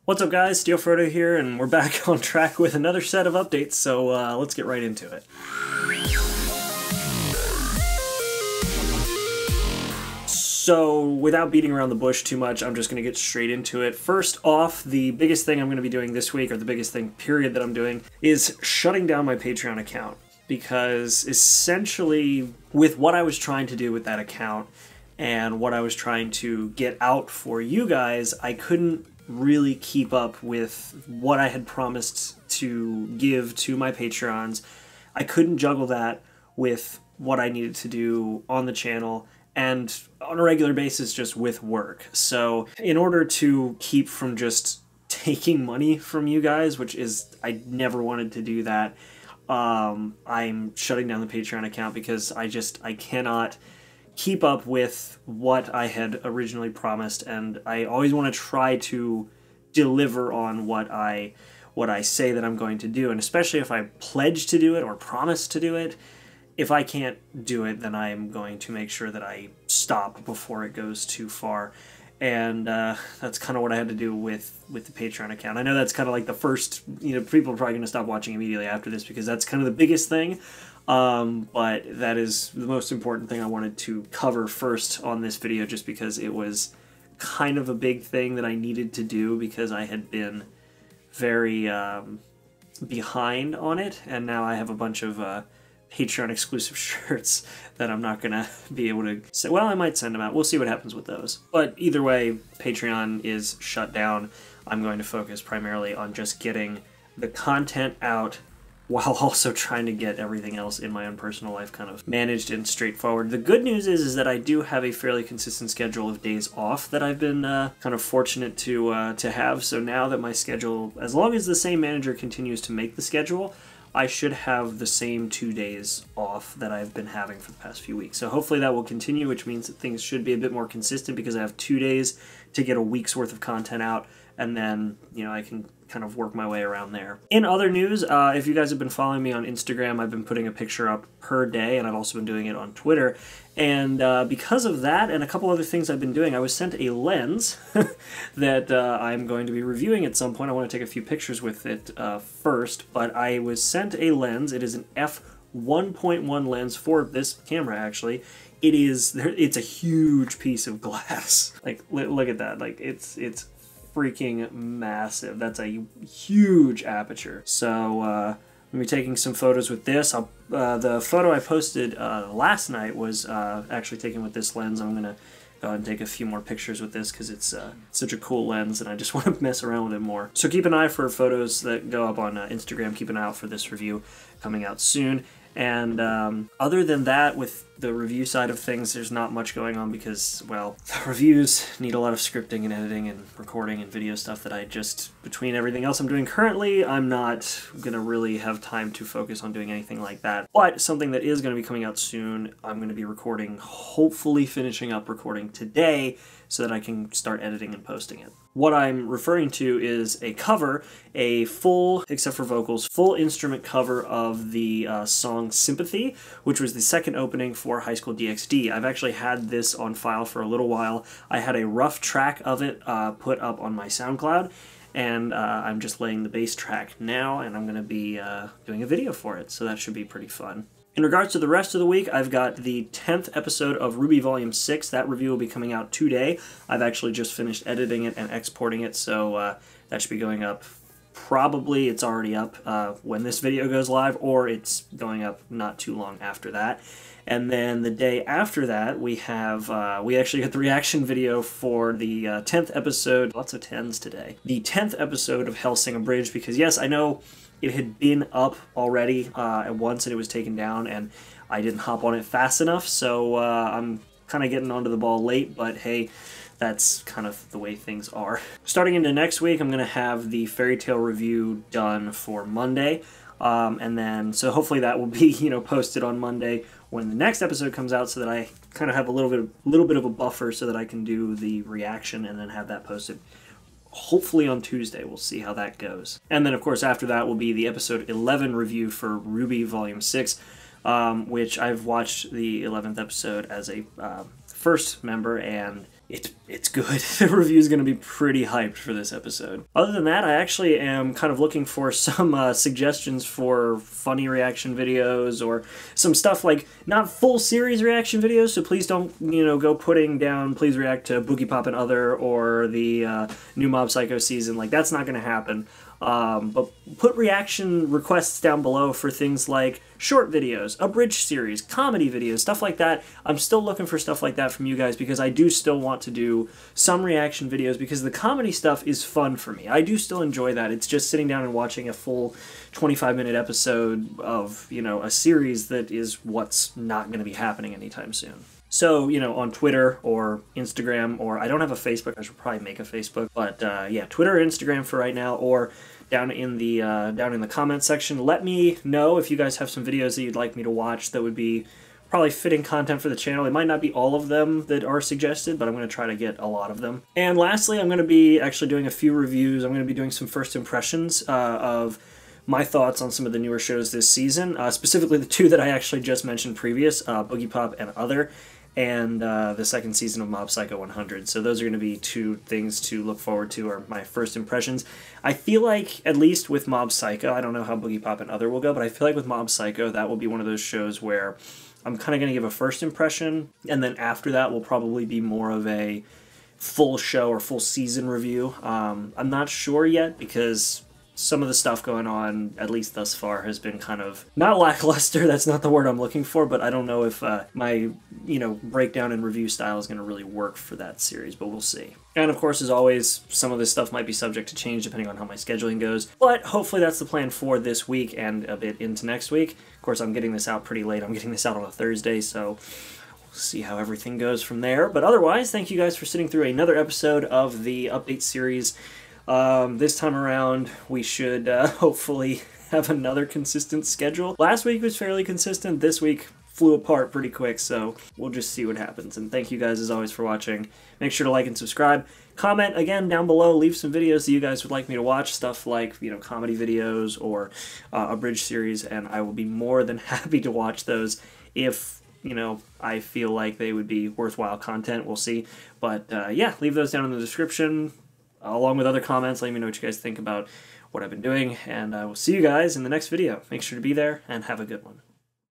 What's up guys, Steel Frodo here, and we're back on track with another set of updates, so let's get right into it. So, without beating around the bush too much, I'm just going to get straight into it. First off, the biggest thing I'm going to be doing this week, or the biggest thing, period, that I'm doing, is shutting down my Patreon account. Because, essentially, with what I was trying to do with that account, and what I was trying to get out for you guys, I couldn't really keep up with what I had promised to give to my Patreons. I couldn't juggle that with what I needed to do on the channel and on a regular basis just with work. So in order to keep from just taking money from you guys, which is, I never wanted to do that, I'm shutting down the Patreon account because I cannot keep up with what I had originally promised, and I always want to try to deliver on what I say that I'm going to do, and especially if I pledge to do it or promise to do it. If I can't do it, then I'm going to make sure that I stop before it goes too far, and that's kind of what I had to do with the Patreon account. I know that's kind of like the first, people are probably going to stop watching immediately after this because that's kind of the biggest thing. But that is the most important thing I wanted to cover first on this video, just because it was kind of a big thing that I needed to do because I had been very behind on it, and now I have a bunch of Patreon exclusive shirts that I'm not going to be able to say. Well, I might send them out. We'll see what happens with those. But either way, Patreon is shut down. I'm going to focus primarily on just getting the content out while also trying to get everything else in my own personal life kind of managed and straightforward. The good news is that I do have a fairly consistent schedule of days off that I've been kind of fortunate to have. So now that my schedule, as long as the same manager continues to make the schedule, I should have the same 2 days off that I've been having for the past few weeks. So hopefully that will continue, which means that things should be a bit more consistent because I have 2 days to get a week's worth of content out, and then, I can kind of work my way around there. In other news, if you guys have been following me on Instagram, I've been putting a picture up per day, and I've also been doing it on Twitter. And because of that and a couple other things I've been doing, I was sent a lens that I'm going to be reviewing at some point. I want to take a few pictures with it first, but I was sent a lens. It is an f1.1 lens for this camera, actually. It's a huge piece of glass. Like, look at that. Like, it's freaking massive. That's a huge aperture. So I'm gonna be taking some photos with this. The photo I posted last night was actually taken with this lens. I'm gonna go ahead and take a few more pictures with this because it's such a cool lens and I just want to mess around with it more. So keep an eye for photos that go up on Instagram. Keep an eye out for this review coming out soon. And other than that, with the review side of things, there's not much going on because, well, the reviews need a lot of scripting and editing and recording and video stuff that I just, between everything else I'm doing currently, I'm not going to really have time to focus on doing anything like that. But something that is going to be coming out soon, I'm going to be recording, hopefully finishing up recording today so that I can start editing and posting it. What I'm referring to is a cover, a full, except for vocals, full instrument cover of the song Sympathy, which was the second opening for High School DxD. I've actually had this on file for a little while. I had a rough track of it put up on my SoundCloud, and I'm just laying the bass track now, and I'm going to be doing a video for it, so that should be pretty fun. In regards to the rest of the week, I've got the 10th episode of RWBY Volume 6. That review will be coming out today. I've actually just finished editing it and exporting it, so that should be going up. Probably it's already up when this video goes live, or it's going up not too long after that. And then the day after that, we actually got the reaction video for the 10th episode. Lots of 10s today. The 10th episode of Hellsing Abridged, because yes, I know it had been up already at once and it was taken down, and I didn't hop on it fast enough, so I'm kind of getting onto the ball late, but hey, that's kind of the way things are. Starting into next week, I'm going to have the Fairy Tail review done for Monday, and then, so hopefully that will be, posted on Monday when the next episode comes out, so that I kind of have a little bit of a buffer so that I can do the reaction and then have that posted hopefully on Tuesday. We'll see how that goes. And then, of course, after that will be the episode 11 review for RWBY Volume 6, which I've watched the 11th episode as a first member, and it's good. The review is going to be pretty hyped for this episode. Other than that, I actually am kind of looking for some suggestions for funny reaction videos or some stuff like not full series reaction videos, so please don't, go putting down please react to Boogiepop and Other or the new Mob Psycho season. Like, that's not going to happen. But put reaction requests down below for things like short videos, abridged series, comedy videos, stuff like that. I'm still looking for stuff like that from you guys because I do still want to do some reaction videos because the comedy stuff is fun for me. I do still enjoy that. It's just sitting down and watching a full 25-minute episode of, a series that is what's not going to be happening anytime soon. So, on Twitter or Instagram, or I don't have a Facebook, I should probably make a Facebook, but yeah, Twitter or Instagram for right now, or down in the comment section. Let me know if you guys have some videos that you'd like me to watch that would be probably fitting content for the channel. It might not be all of them that are suggested, but I'm going to try to get a lot of them. And lastly, I'm going to be actually doing a few reviews. I'm going to be doing some first impressions of my thoughts on some of the newer shows this season, specifically the two that I actually just mentioned previous, Boogiepop and Other, and the second season of Mob Psycho 100. So those are going to be two things to look forward to, or my first impressions. I feel like, at least with Mob Psycho, I don't know how Boogiepop and Other will go, but I feel like with Mob Psycho, that will be one of those shows where I'm kind of going to give a first impression, and then after that will probably be more of a full show or full season review. I'm not sure yet, because some of the stuff going on, at least thus far, has been kind of not lackluster. That's not the word I'm looking for, but I don't know if my breakdown and review style is going to really work for that series, but we'll see. And of course, as always, some of this stuff might be subject to change depending on how my scheduling goes, but hopefully that's the plan for this week and a bit into next week. Of course, I'm getting this out pretty late. I'm getting this out on a Thursday, so we'll see how everything goes from there. But otherwise, thank you guys for sitting through another episode of the update series. This time around, we should hopefully have another consistent schedule. Last week was fairly consistent. This week flew apart pretty quick, so we'll just see what happens. And thank you guys as always for watching. Make sure to like and subscribe. Comment again down below. Leave some videos that you guys would like me to watch. Stuff like, comedy videos or abridged series, and I will be more than happy to watch those if I feel like they would be worthwhile content. We'll see. But yeah, leave those down in the description, along with other comments. Let me know what you guys think about what I've been doing, and I will see you guys in the next video. Make sure to be there, and have a good one.